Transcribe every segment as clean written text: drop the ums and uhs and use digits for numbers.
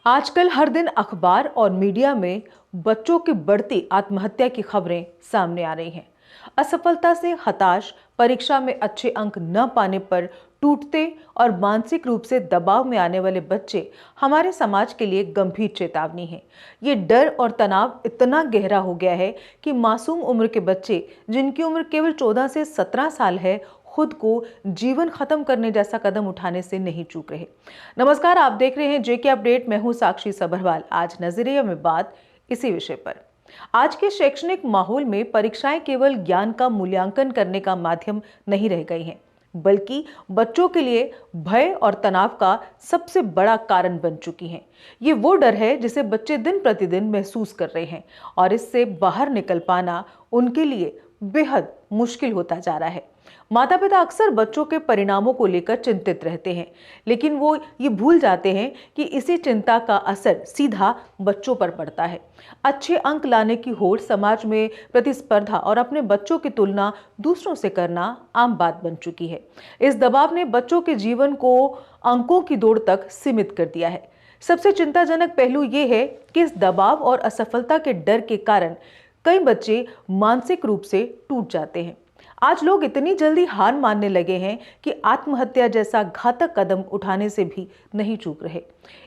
आजकल हर दिन अखबार और मीडिया में बच्चों की बढ़ती आत्महत्या की खबरें सामने आ रही हैं। असफलता से हताश, परीक्षा में अच्छे अंक न पाने पर टूटते और मानसिक रूप से दबाव में आने वाले बच्चे हमारे समाज के लिए गंभीर चेतावनी है। ये डर और तनाव इतना गहरा हो गया है कि मासूम उम्र के बच्चे, जिनकी उम्र केवल 14 से 17 साल है, खुद को जीवन खत्म करने जैसा कदम उठाने से नहीं चूक रहे। नमस्कार, आप देख रहे हैं जेके अपडेट। मैं हूं साक्षी सबरवाल। आज नजरिया में बात इसी विषय पर। आज के शैक्षणिक माहौल में परीक्षाएं केवल ज्ञान का मूल्यांकन करने का माध्यम नहीं रह गई हैं, बल्कि बच्चों के लिए भय और तनाव का सबसे बड़ा कारण बन चुकी हैं। ये वो डर है जिसे बच्चे दिन प्रतिदिन महसूस कर रहे हैं और इससे बाहर निकल पाना उनके लिए बेहद मुश्किल होता जा रहा है। माता पिता अक्सर बच्चों के परिणामों को लेकर चिंतित रहते हैं, लेकिन वो ये भूल जाते हैं कि इसी चिंता का असर सीधा बच्चों पर पड़ता है। अच्छे अंक लाने की होड़, समाज में प्रतिस्पर्धा और अपने बच्चों की तुलना दूसरों से करना आम बात बन चुकी है। इस दबाव ने बच्चों के जीवन को अंकों की दौड़ तक सीमित कर दिया है। सबसे चिंताजनक पहलू ये है कि इस दबाव और असफलता के डर के कारण कई बच्चे मानसिक रूप से टूट जाते हैं। आज लोग इतनी जल्दी हार मानने लगे हैं कि आत्महत्या जैसा घातक कदम उठाने से भी नहीं चूक रहे।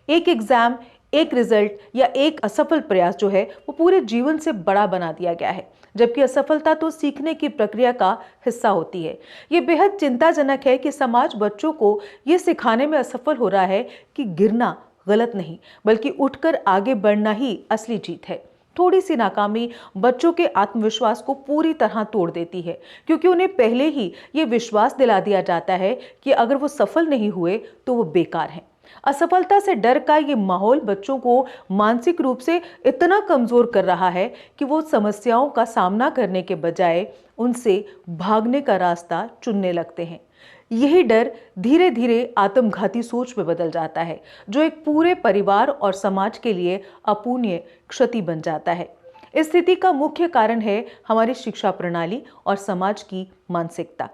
एक एग्जाम, एक रिजल्ट या एक असफल प्रयास जो है वो पूरे जीवन से बड़ा बना दिया गया है, जबकि असफलता तो सीखने की प्रक्रिया का हिस्सा होती है। ये बेहद चिंताजनक है कि समाज बच्चों को ये सिखाने में असफल हो रहा है कि गिरना गलत नहीं, बल्कि उठकर आगे बढ़ना ही असली जीत है। थोड़ी सी नाकामी बच्चों के आत्मविश्वास को पूरी तरह तोड़ देती है, क्योंकि उन्हें पहले ही ये विश्वास दिला दिया जाता है कि अगर वो सफल नहीं हुए तो वो बेकार हैं। असफलता से डर का ये माहौल बच्चों को मानसिक रूप से इतना कमजोर कर रहा है कि वो समस्याओं का सामना करने के बजाय उनसे भागने का रास्ता चुनने लगते हैं। यही डर धीरे धीरे आत्मघाती सोच में बदल जाता है, जो एक पूरे परिवार और समाज के लिए अपूर्णीय क्षति बन जाता है। इस स्थिति का मुख्य कारण है हमारी शिक्षा प्रणाली और समाज की मानसिकता।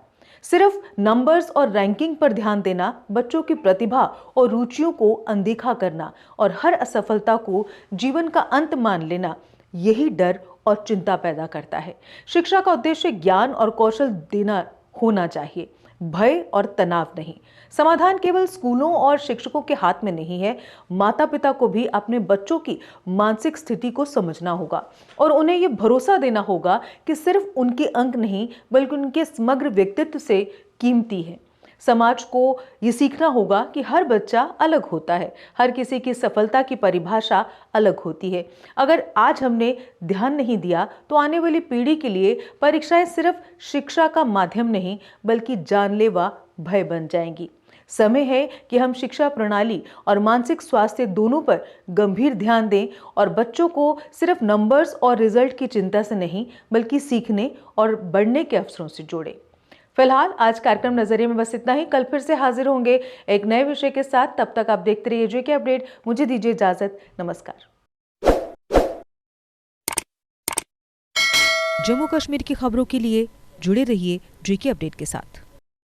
सिर्फ नंबर्स और रैंकिंग पर ध्यान देना, बच्चों की प्रतिभा और रुचियों को अनदेखा करना और हर असफलता को जीवन का अंत मान लेना, यही डर और चिंता पैदा करता है। शिक्षा का उद्देश्य ज्ञान और कौशल देना होना चाहिए, भय और तनाव नहीं। समाधान केवल स्कूलों और शिक्षकों के हाथ में नहीं है। माता पिता को भी अपने बच्चों की मानसिक स्थिति को समझना होगा और उन्हें यह भरोसा देना होगा कि सिर्फ उनके अंक नहीं, बल्कि उनके समग्र व्यक्तित्व से कीमती है। समाज को ये सीखना होगा कि हर बच्चा अलग होता है, हर किसी की सफलता की परिभाषा अलग होती है। अगर आज हमने ध्यान नहीं दिया तो आने वाली पीढ़ी के लिए परीक्षाएं सिर्फ शिक्षा का माध्यम नहीं, बल्कि जानलेवा भय बन जाएंगी। समय है कि हम शिक्षा प्रणाली और मानसिक स्वास्थ्य दोनों पर गंभीर ध्यान दें और बच्चों को सिर्फ नंबर्स और रिजल्ट की चिंता से नहीं, बल्कि सीखने और बढ़ने के अवसरों से जोड़ें। फिलहाल आज कार्यक्रम नजरिए में बस इतना ही। कल फिर से हाजिर होंगे एक नए विषय के साथ। तब तक आप देखते रहिए जेके अपडेट। मुझे दीजिए इजाजत। नमस्कार। जम्मू कश्मीर की खबरों के लिए जुड़े रहिए जेके अपडेट के साथ।